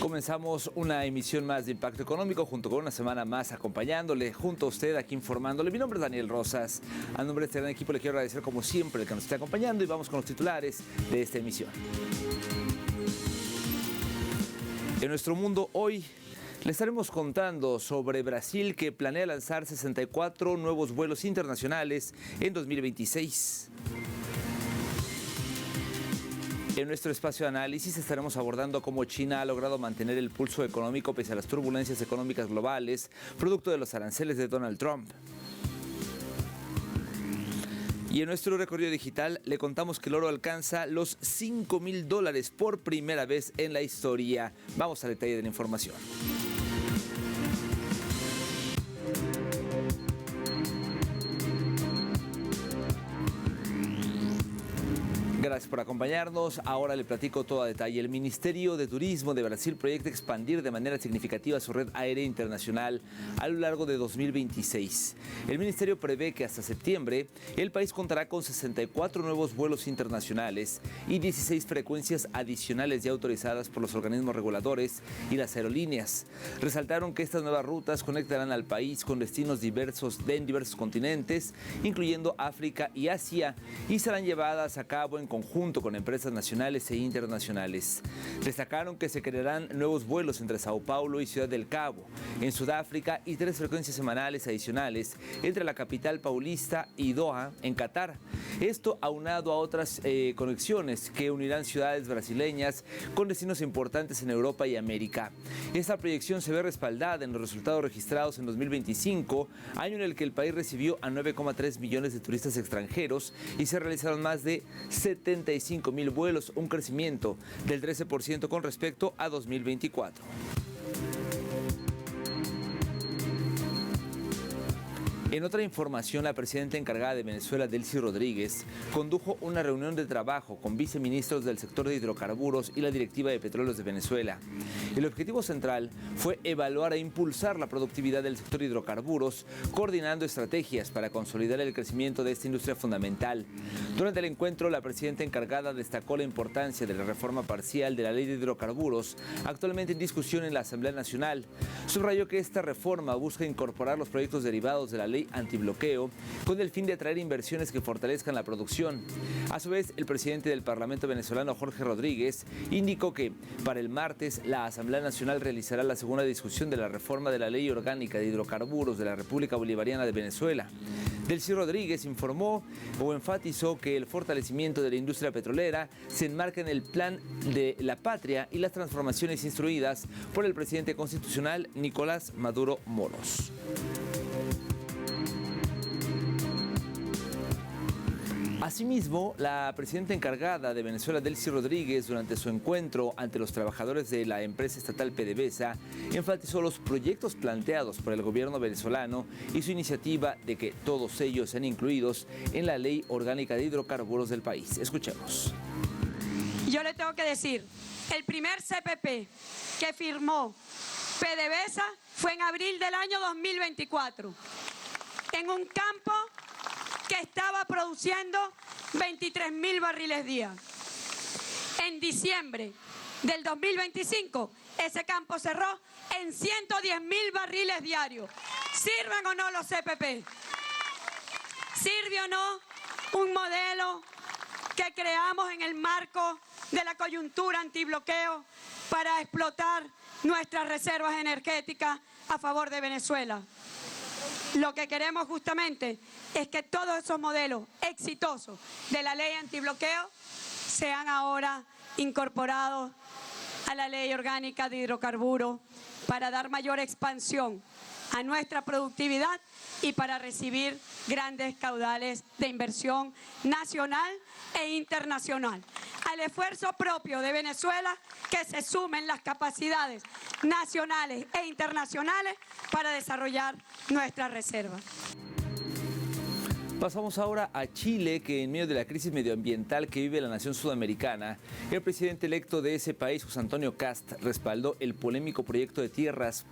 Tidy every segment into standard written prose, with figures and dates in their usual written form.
Comenzamos una emisión más de Impacto Económico junto con una semana más acompañándole, junto a usted, aquí informándole. Mi nombre es Daniel Rosas. A nombre de este gran equipo le quiero agradecer como siempre el que nos esté acompañando y vamos con los titulares de esta emisión. En nuestro mundo hoy le estaremos contando sobre Brasil, que planea lanzar 64 nuevos vuelos internacionales en 2026. En nuestro espacio de análisis estaremos abordando cómo China ha logrado mantener el pulso económico pese a las turbulencias económicas globales, producto de los aranceles de Donald Trump. Y en nuestro recorrido digital le contamos que el oro alcanza los $5,000 por primera vez en la historia. Vamos al detalle de la información. Gracias por acompañarnos. Ahora le platico todo a detalle. El Ministerio de Turismo de Brasil proyecta expandir de manera significativa su red aérea internacional a lo largo de 2026. El ministerio prevé que hasta septiembre el país contará con 64 nuevos vuelos internacionales y 16 frecuencias adicionales ya autorizadas por los organismos reguladores y las aerolíneas. Resaltaron que estas nuevas rutas conectarán al país con destinos diversos en diversos continentes, incluyendo África y Asia, y serán llevadas a cabo en conjunto con empresas nacionales e internacionales. Destacaron que se crearán nuevos vuelos entre Sao Paulo y Ciudad del Cabo, en Sudáfrica, y 3 frecuencias semanales adicionales entre la capital paulista y Doha, en Qatar. Esto aunado a otras conexiones que unirán ciudades brasileñas con destinos importantes en Europa y América. Esta proyección se ve respaldada en los resultados registrados en 2025, año en el que el país recibió a 9,3 millones de turistas extranjeros y se realizaron más de 75,000 vuelos, un crecimiento del 13% con respecto a 2024. En otra información, la presidenta encargada de Venezuela, Delcy Rodríguez, condujo una reunión de trabajo con viceministros del sector de hidrocarburos y la directiva de petróleos de Venezuela. El objetivo central fue evaluar e impulsar la productividad del sector de hidrocarburos, coordinando estrategias para consolidar el crecimiento de esta industria fundamental. Durante el encuentro, la presidenta encargada destacó la importancia de la reforma parcial de la ley de hidrocarburos, actualmente en discusión en la Asamblea Nacional. Subrayó que esta reforma busca incorporar los proyectos derivados de la ley antibloqueo con el fin de atraer inversiones que fortalezcan la producción. A su vez, el presidente del Parlamento venezolano, Jorge Rodríguez, indicó que para el martes la Asamblea Nacional realizará la segunda discusión de la reforma de la Ley Orgánica de Hidrocarburos de la República Bolivariana de Venezuela. Delcy Rodríguez informó o enfatizó que el fortalecimiento de la industria petrolera se enmarca en el plan de la patria y las transformaciones instruidas por el presidente constitucional Nicolás Maduro Moros. Asimismo, la presidenta encargada de Venezuela, Delcy Rodríguez, durante su encuentro ante los trabajadores de la empresa estatal PDVSA, enfatizó los proyectos planteados por el gobierno venezolano y su iniciativa de que todos ellos sean incluidos en la Ley Orgánica de Hidrocarburos del país. Escuchemos. Yo le tengo que decir, el primer CPP que firmó PDVSA fue en abril del año 2024, en un campo que estaba produciendo 23,000 barriles día. En diciembre del 2025, ese campo cerró en 110,000 barriles diarios. ¿Sirven o no los CPP? ¿Sirve o no un modelo que creamos en el marco de la coyuntura antibloqueo para explotar nuestras reservas energéticas a favor de Venezuela? Lo que queremos justamente es que todos esos modelos exitosos de la ley antibloqueo sean ahora incorporados a la ley orgánica de hidrocarburos para dar mayor expansión a nuestra productividad y para recibir grandes caudales de inversión nacional e internacional. Al esfuerzo propio de Venezuela, que se sumen las capacidades nacionales e internacionales para desarrollar nuestras reservas. Pasamos ahora a Chile, que en medio de la crisis medioambiental que vive la nación sudamericana, el presidente electo de ese país, José Antonio Kast, respaldó el polémico proyecto de tierras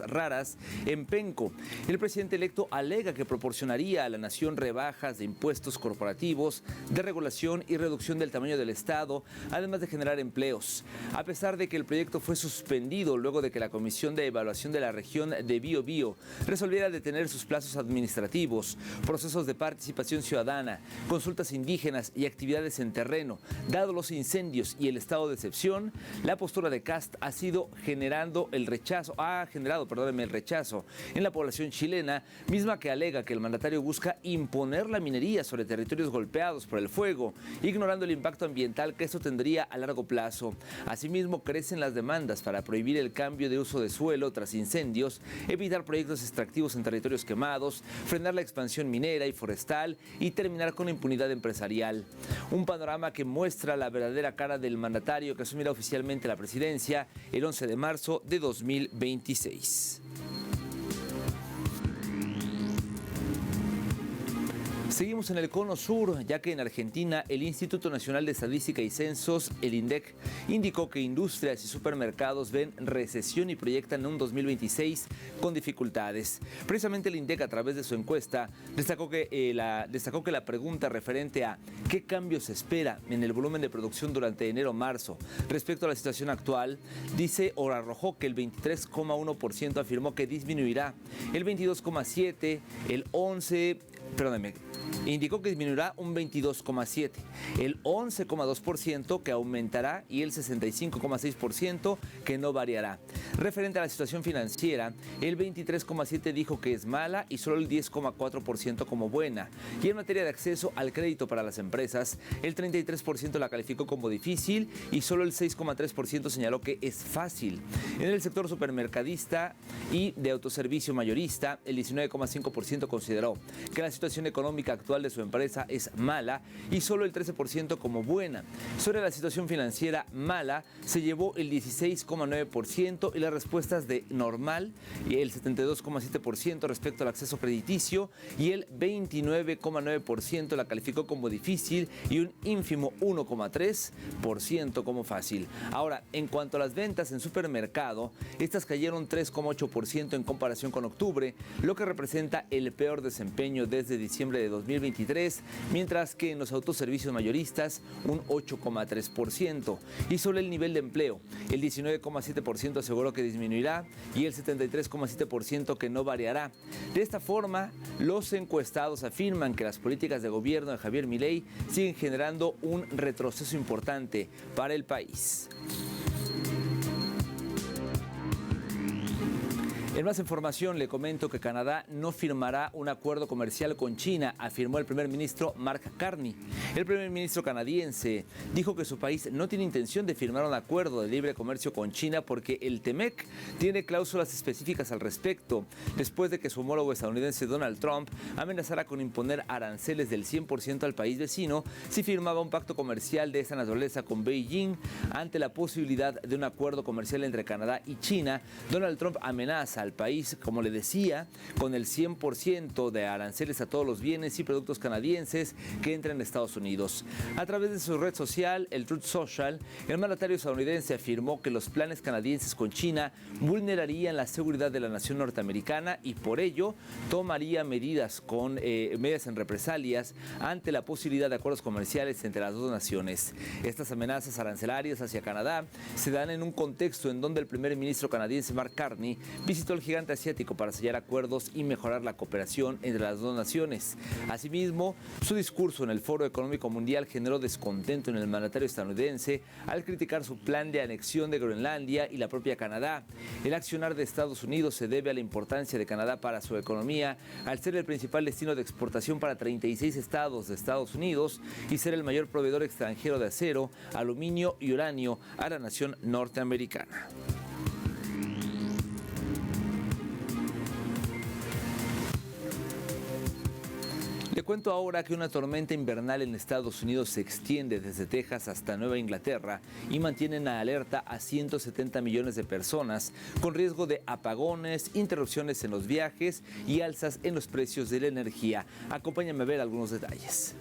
raras en Penco. El presidente electo alega que proporcionaría a la nación rebajas de impuestos corporativos, de regulación y reducción del tamaño del Estado, además de generar empleos. A pesar de que el proyecto fue suspendido luego de que la Comisión de Evaluación de la Región de Biobío resolviera detener sus plazos administrativos, procesos de participación ciudadana, consultas indígenas y actividades en terreno, dado los incendios y el estado de excepción, la postura de Kast ha generado el rechazo en la población chilena, misma que alega que el mandatario busca imponer la minería sobre territorios golpeados por el fuego, ignorando el impacto ambiental que esto tendría a largo plazo. Asimismo, crecen las demandas para prohibir el cambio de uso de suelo tras incendios, evitar proyectos extractivos en territorios quemados, frenar la expansión minera y forestal y terminar con la impunidad empresarial. Un panorama que muestra la verdadera cara del mandatario que asumirá oficialmente la presidencia el 11 de marzo de 2026. Seguimos en el cono sur, ya que en Argentina el Instituto Nacional de Estadística y Censos, el INDEC, indicó que industrias y supermercados ven recesión y proyectan un 2026 con dificultades. Precisamente el INDEC, a través de su encuesta, destacó que la pregunta referente a qué cambios se espera en el volumen de producción durante enero-marzo respecto a la situación actual, dice o arrojó que el 23,1% afirmó que disminuirá, el 22,7%, indicó que disminuirá un 22,7%, el 11,2% que aumentará y el 65,6% que no variará. Referente a la situación financiera, el 23,7% dijo que es mala y solo el 10,4% como buena. Y en materia de acceso al crédito para las empresas, el 33% la calificó como difícil y solo el 6,3% señaló que es fácil. En el sector supermercadista y de autoservicio mayorista, el 19,5% consideró que la situación económica actual de su empresa es mala y solo el 13% como buena. Sobre la situación financiera mala se llevó el 16,9% y las respuestas de normal y el 72,7% respecto al acceso crediticio y el 29,9% la calificó como difícil y un ínfimo 1,3% como fácil. Ahora, en cuanto a las ventas en supermercado, estas cayeron 3,8% en comparación con octubre, lo que representa el peor desempeño desde diciembre de 2023, mientras que en los autoservicios mayoristas un 8,3%. Y sobre el nivel de empleo, el 19,7% aseguró que disminuirá y el 73,7% que no variará. De esta forma, los encuestados afirman que las políticas de gobierno de Javier Milei siguen generando un retroceso importante para el país. En más información, le comento que Canadá no firmará un acuerdo comercial con China, afirmó el primer ministro Mark Carney. El primer ministro canadiense dijo que su país no tiene intención de firmar un acuerdo de libre comercio con China porque el TEMEC tiene cláusulas específicas al respecto, después de que su homólogo estadounidense Donald Trump amenazara con imponer aranceles del 100% al país vecino si firmaba un pacto comercial de esta naturaleza con Beijing. Ante la posibilidad de un acuerdo comercial entre Canadá y China, Donald Trump amenaza al país, como le decía, con el 100% de aranceles a todos los bienes y productos canadienses que entren en Estados Unidos. A través de su red social, el Truth Social, el mandatario estadounidense afirmó que los planes canadienses con China vulnerarían la seguridad de la nación norteamericana y por ello tomaría medidas en represalias ante la posibilidad de acuerdos comerciales entre las dos naciones. Estas amenazas arancelarias hacia Canadá se dan en un contexto en donde el primer ministro canadiense Mark Carney visitó el gigante asiático para sellar acuerdos y mejorar la cooperación entre las dos naciones. Asimismo, su discurso en el Foro Económico Mundial generó descontento en el mandatario estadounidense al criticar su plan de anexión de Groenlandia y la propia Canadá. El accionar de Estados Unidos se debe a la importancia de Canadá para su economía, al ser el principal destino de exportación para 36 estados de Estados Unidos y ser el mayor proveedor extranjero de acero, aluminio y uranio a la nación norteamericana. Le cuento ahora que una tormenta invernal en Estados Unidos se extiende desde Texas hasta Nueva Inglaterra y mantiene en alerta a 170 millones de personas con riesgo de apagones, interrupciones en los viajes y alzas en los precios de la energía. Acompáñame a ver algunos detalles.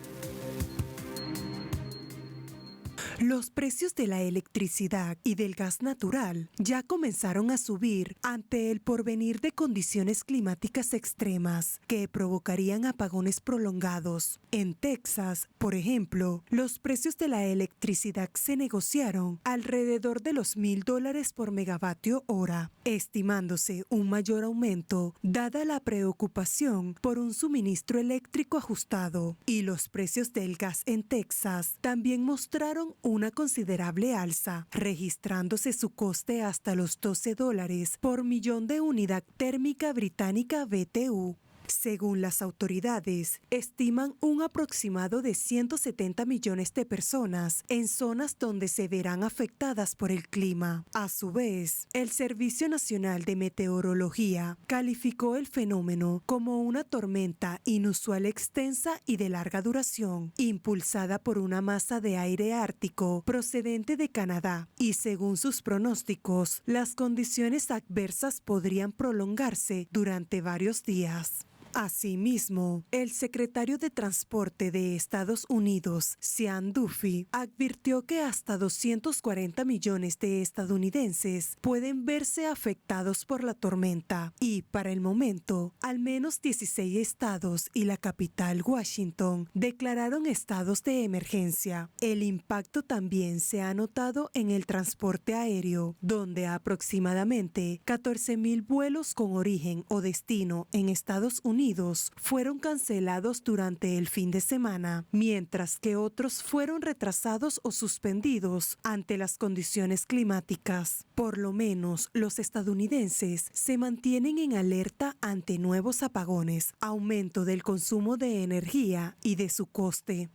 Los precios de la electricidad y del gas natural ya comenzaron a subir ante el porvenir de condiciones climáticas extremas que provocarían apagones prolongados. En Texas, por ejemplo, los precios de la electricidad se negociaron alrededor de los $1,000 por megavatio hora, estimándose un mayor aumento dada la preocupación por un suministro eléctrico ajustado. Y los precios del gas en Texas también mostraron una considerable alza, registrándose su coste hasta los $12 por millón de unidad térmica británica BTU. Según las autoridades, estiman un aproximado de 170 millones de personas en zonas donde se verán afectadas por el clima. A su vez, el Servicio Nacional de Meteorología calificó el fenómeno como una tormenta inusual extensa y de larga duración, impulsada por una masa de aire ártico procedente de Canadá, y según sus pronósticos, las condiciones adversas podrían prolongarse durante varios días. Asimismo, el secretario de Transporte de Estados Unidos, Sean Duffy, advirtió que hasta 240 millones de estadounidenses pueden verse afectados por la tormenta y, para el momento, al menos 16 estados y la capital, Washington, declararon estados de emergencia. El impacto también se ha notado en el transporte aéreo, donde aproximadamente 14,000 vuelos con origen o destino en Estados Unidos fueron cancelados durante el fin de semana, mientras que otros fueron retrasados o suspendidos ante las condiciones climáticas. Por lo menos los estadounidenses se mantienen en alerta ante nuevos apagones, aumento del consumo de energía y de su coste.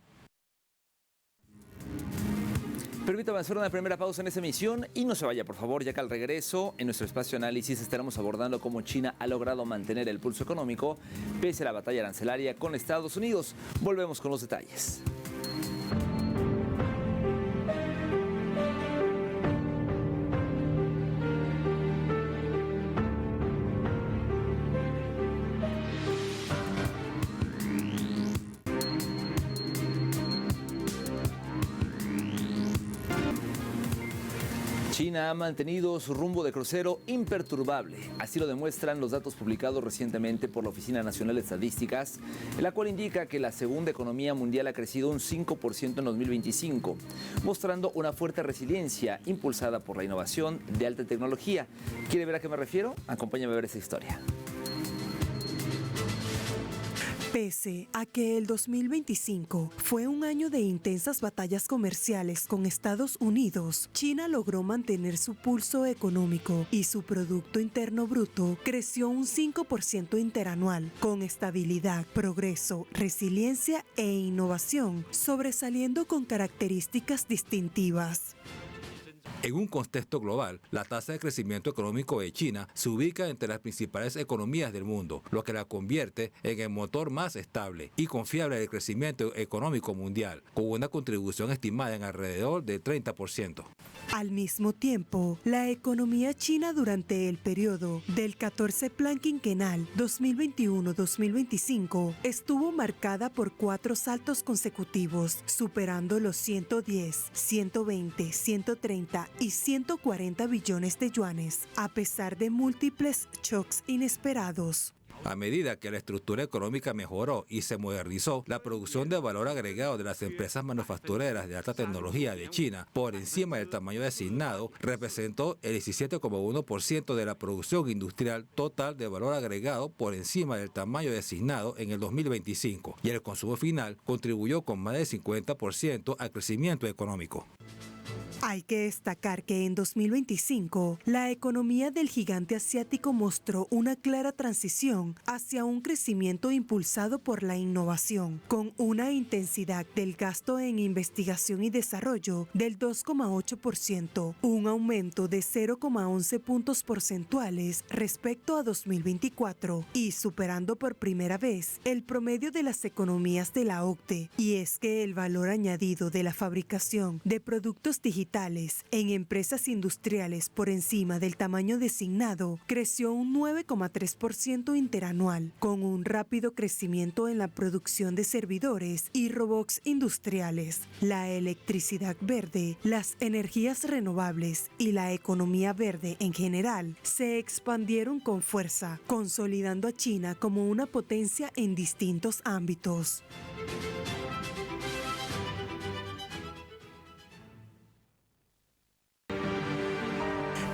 Permítame hacer una primera pausa en esta emisión y no se vaya, por favor, ya que al regreso, en nuestro espacio de análisis, estaremos abordando cómo China ha logrado mantener el pulso económico pese a la batalla arancelaria con Estados Unidos. Volvemos con los detalles. China ha mantenido su rumbo de crucero imperturbable. Así lo demuestran los datos publicados recientemente por la Oficina Nacional de Estadísticas, en la cual indica que la segunda economía mundial ha crecido un 5% en 2025, mostrando una fuerte resiliencia impulsada por la innovación de alta tecnología. ¿Quiere ver a qué me refiero? Acompáñame a ver esa historia. Pese a que el 2025 fue un año de intensas batallas comerciales con Estados Unidos, China logró mantener su pulso económico y su Producto Interno Bruto creció un 5% interanual, con estabilidad, progreso, resiliencia e innovación, sobresaliendo con características distintivas. En un contexto global, la tasa de crecimiento económico de China se ubica entre las principales economías del mundo, lo que la convierte en el motor más estable y confiable del crecimiento económico mundial, con una contribución estimada en alrededor del 30%. Al mismo tiempo, la economía china durante el periodo del 14 Plan Quinquenal 2021-2025 estuvo marcada por 4 saltos consecutivos, superando los 110, 120, 130 y 140 billones de yuanes, a pesar de múltiples shocks inesperados. A medida que la estructura económica mejoró y se modernizó, la producción de valor agregado de las empresas manufactureras de alta tecnología de China, por encima del tamaño designado, representó el 17,1% de la producción industrial total de valor agregado por encima del tamaño designado en el 2025, y el consumo final contribuyó con más del 50% al crecimiento económico. Hay que destacar que en 2025, la economía del gigante asiático mostró una clara transición hacia un crecimiento impulsado por la innovación, con una intensidad del gasto en investigación y desarrollo del 2,8%, un aumento de 0,11 puntos porcentuales respecto a 2024 y superando por primera vez el promedio de las economías de la OCDE. Y es que el valor añadido de la fabricación de productos digitales en empresas industriales por encima del tamaño designado creció un 9,3% interanual, con un rápido crecimiento en la producción de servidores y robots industriales. La electricidad verde, las energías renovables y la economía verde en general se expandieron con fuerza, consolidando a China como una potencia en distintos ámbitos.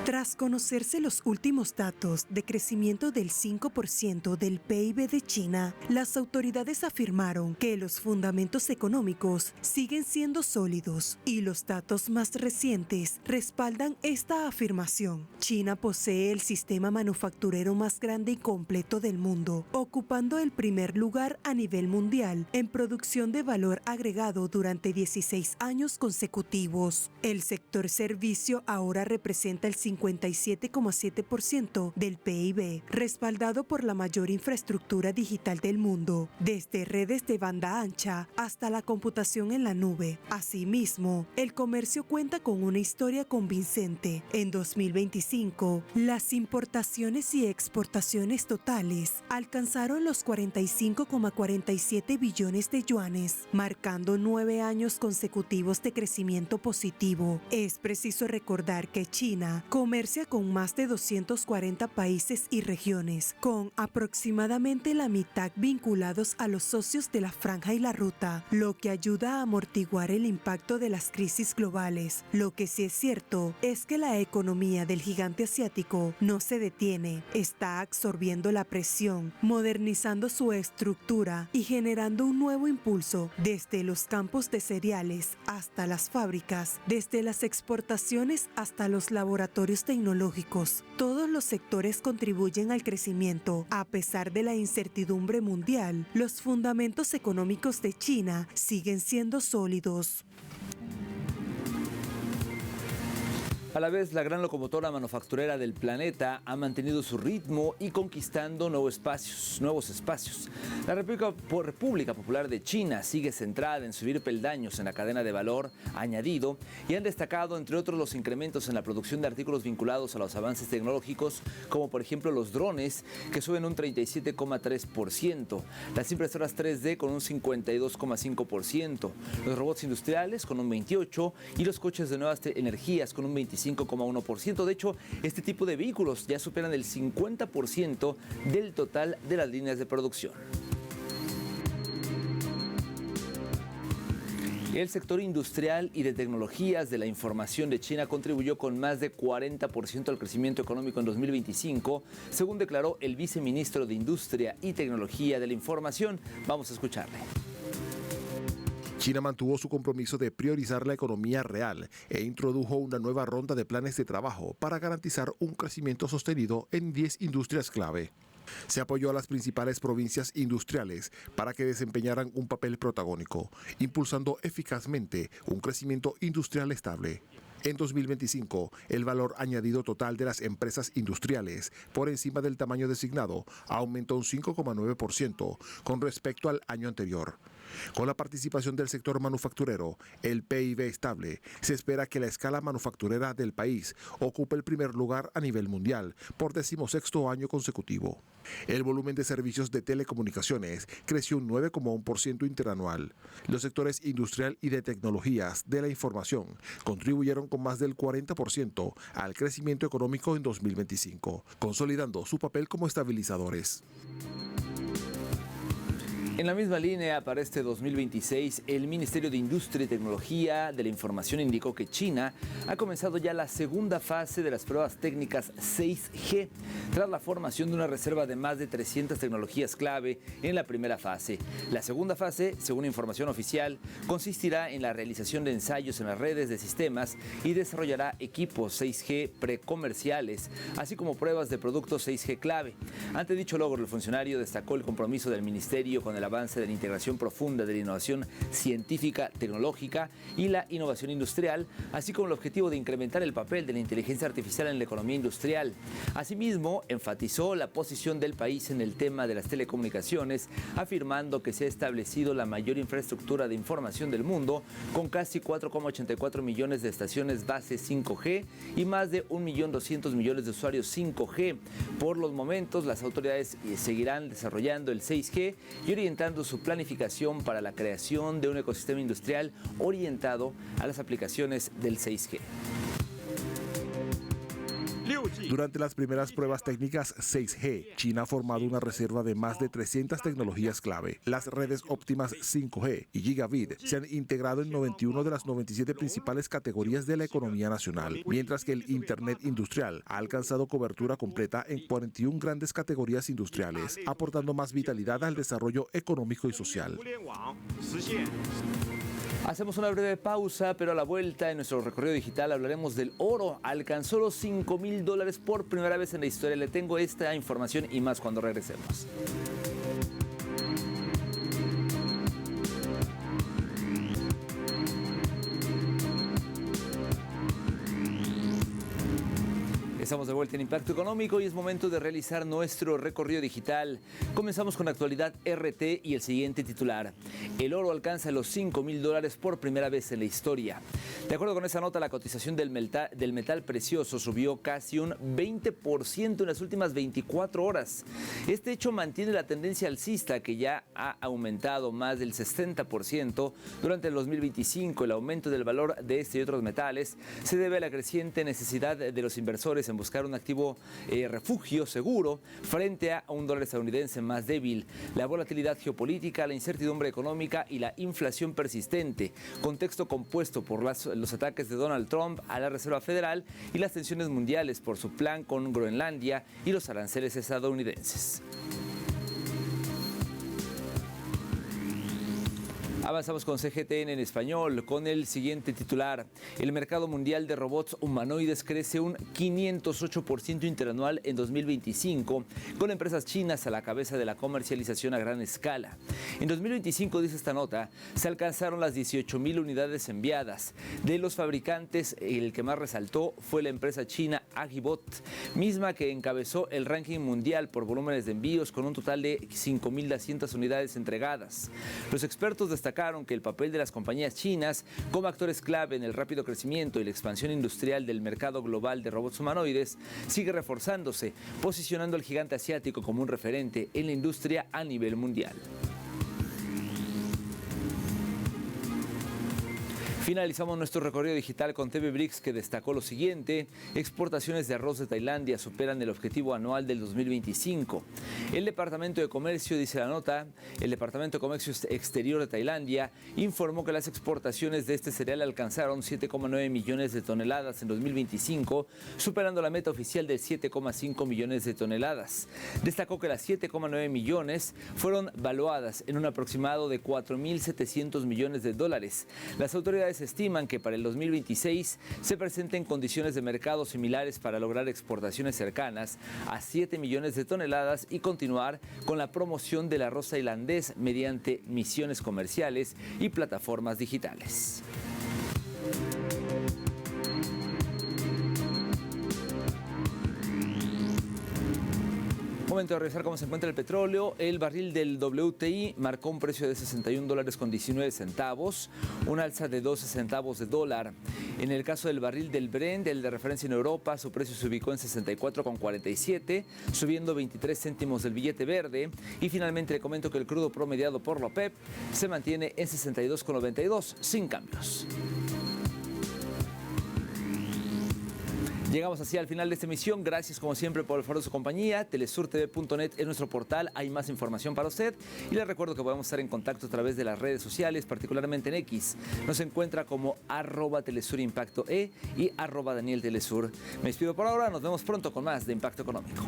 Tras conocerse los últimos datos de crecimiento del 5% del PIB de China, las autoridades afirmaron que los fundamentos económicos siguen siendo sólidos y los datos más recientes respaldan esta afirmación. China posee el sistema manufacturero más grande y completo del mundo, ocupando el primer lugar a nivel mundial en producción de valor agregado durante 16 años consecutivos. El sector servicio ahora representa el 57,7% del PIB, respaldado por la mayor infraestructura digital del mundo, desde redes de banda ancha hasta la computación en la nube. Asimismo, el comercio cuenta con una historia convincente. En 2025, las importaciones y exportaciones totales alcanzaron los 45,47 billones de yuanes, marcando 9 años consecutivos de crecimiento positivo. Es preciso recordar que China comercia con más de 240 países y regiones, con aproximadamente la mitad vinculados a los socios de la Franja y la Ruta, lo que ayuda a amortiguar el impacto de las crisis globales. Lo que sí es cierto es que la economía del gigante asiático no se detiene, está absorbiendo la presión, modernizando su estructura y generando un nuevo impulso desde los campos de cereales hasta las fábricas, desde las exportaciones hasta los laboratorios tecnológicos. Todos los sectores contribuyen al crecimiento. A pesar de la incertidumbre mundial, los fundamentos económicos de China siguen siendo sólidos. A la vez, la gran locomotora manufacturera del planeta ha mantenido su ritmo y conquistando nuevos espacios. La República Popular de China sigue centrada en subir peldaños en la cadena de valor añadido y han destacado, entre otros, los incrementos en la producción de artículos vinculados a los avances tecnológicos, como por ejemplo los drones, que suben un 37,3%, las impresoras 3D con un 52,5%, los robots industriales con un 28% y los coches de nuevas energías con un 25,1%. De hecho, este tipo de vehículos ya superan el 50% del total de las líneas de producción. El sector industrial y de tecnologías de la información de China contribuyó con más de 40% al crecimiento económico en 2025, según declaró el viceministro de Industria y Tecnología de la Información. Vamos a escucharle. China mantuvo su compromiso de priorizar la economía real e introdujo una nueva ronda de planes de trabajo para garantizar un crecimiento sostenido en 10 industrias clave. Se apoyó a las principales provincias industriales para que desempeñaran un papel protagónico, impulsando eficazmente un crecimiento industrial estable. En 2025, el valor añadido total de las empresas industriales, por encima del tamaño designado, aumentó un 5,9% con respecto al año anterior. Con la participación del sector manufacturero, el PIB estable, se espera que la escala manufacturera del país ocupe el primer lugar a nivel mundial por 16º año consecutivo. El volumen de servicios de telecomunicaciones creció un 9,1% interanual. Los sectores industrial y de tecnologías de la información contribuyeron con más del 40% al crecimiento económico en 2025, consolidando su papel como estabilizadores. En la misma línea, para este 2026, el Ministerio de Industria y Tecnología de la Información indicó que China ha comenzado ya la segunda fase de las pruebas técnicas 6G, tras la formación de una reserva de más de 300 tecnologías clave en la primera fase. La segunda fase, según información oficial, consistirá en la realización de ensayos en las redes de sistemas y desarrollará equipos 6G precomerciales, así como pruebas de productos 6G clave. Ante dicho logro, el funcionario destacó el compromiso del Ministerio con el avance de la integración profunda de la innovación científica, tecnológica y la innovación industrial, así como el objetivo de incrementar el papel de la inteligencia artificial en la economía industrial. Asimismo, enfatizó la posición del país en el tema de las telecomunicaciones, afirmando que se ha establecido la mayor infraestructura de información del mundo, con casi 4,84 millones de estaciones base 5G y más de 1.200.000.000 de usuarios 5G. Por los momentos, las autoridades seguirán desarrollando el 6G y orientando su planificación para la creación de un ecosistema industrial orientado a las aplicaciones del 6G. Durante las primeras pruebas técnicas 6G, China ha formado una reserva de más de 300 tecnologías clave. Las redes óptimas 5G y Gigabit se han integrado en 91 de las 97 principales categorías de la economía nacional, mientras que el Internet industrial ha alcanzado cobertura completa en 41 grandes categorías industriales, aportando más vitalidad al desarrollo económico y social. Hacemos una breve pausa, pero a la vuelta en nuestro recorrido digital hablaremos del oro. Alcanzó los $5,000 por primera vez en la historia. Le tengo esta información y más cuando regresemos. Estamos de vuelta en Impacto Económico y es momento de realizar nuestro recorrido digital. Comenzamos con actualidad RT y el siguiente titular. El oro alcanza los $5,000 por primera vez en la historia. De acuerdo con esa nota, la cotización del metal precioso subió casi un 20% en las últimas 24 horas. Este hecho mantiene la tendencia alcista, que ya ha aumentado más del 60% durante el 2025. El aumento del valor de este y otros metales se debe a la creciente necesidad de los inversores en buscar un activo refugio seguro frente a un dólar estadounidense más débil, la volatilidad geopolítica, la incertidumbre económica y la inflación persistente, contexto compuesto por los ataques de Donald Trump a la Reserva Federal y las tensiones mundiales por su plan con Groenlandia y los aranceles estadounidenses. Avanzamos con CGTN en español con el siguiente titular. El mercado mundial de robots humanoides crece un 508% interanual en 2025, con empresas chinas a la cabeza de la comercialización a gran escala. En 2025, dice esta nota, se alcanzaron las 18,000 unidades enviadas. De los fabricantes, el que más resaltó fue la empresa china Agibot, misma que encabezó el ranking mundial por volúmenes de envíos con un total de 5,200 unidades entregadas. Los expertos destacaron que el papel de las compañías chinas como actores clave en el rápido crecimiento y la expansión industrial del mercado global de robots humanoides sigue reforzándose, posicionando al gigante asiático como un referente en la industria a nivel mundial. Finalizamos nuestro recorrido digital con TV Bricks, que destacó lo siguiente: exportaciones de arroz de Tailandia superan el objetivo anual del 2025. El Departamento de Comercio, dice la nota, el Departamento de Comercio Exterior de Tailandia informó que las exportaciones de este cereal alcanzaron 7,9 millones de toneladas en 2025, superando la meta oficial de 7,5 millones de toneladas. Destacó que las 7,9 millones fueron valuadas en un aproximado de 4.700 millones de dólares. Las autoridades estiman que para el 2026 se presenten condiciones de mercado similares para lograr exportaciones cercanas a 7 millones de toneladas y continuar con la promoción del arroz tailandés mediante misiones comerciales y plataformas digitales. Momento de revisar cómo se encuentra el petróleo. El barril del WTI marcó un precio de $61.19, un alza de 12 centavos de dólar. En el caso del barril del Brent, el de referencia en Europa, su precio se ubicó en 64,47, subiendo 23 céntimos del billete verde. Y finalmente le comento que el crudo promediado por la OPEP se mantiene en 62,92, sin cambios. Llegamos así al final de esta emisión. Gracias como siempre por el favor de su compañía. telesurtv.net es nuestro portal. Hay más información para usted. Y les recuerdo que podemos estar en contacto a través de las redes sociales, particularmente en X. Nos encuentra como @telesurimpactoe y @DanielTelesur. Me despido por ahora. Nos vemos pronto con más de Impacto Económico.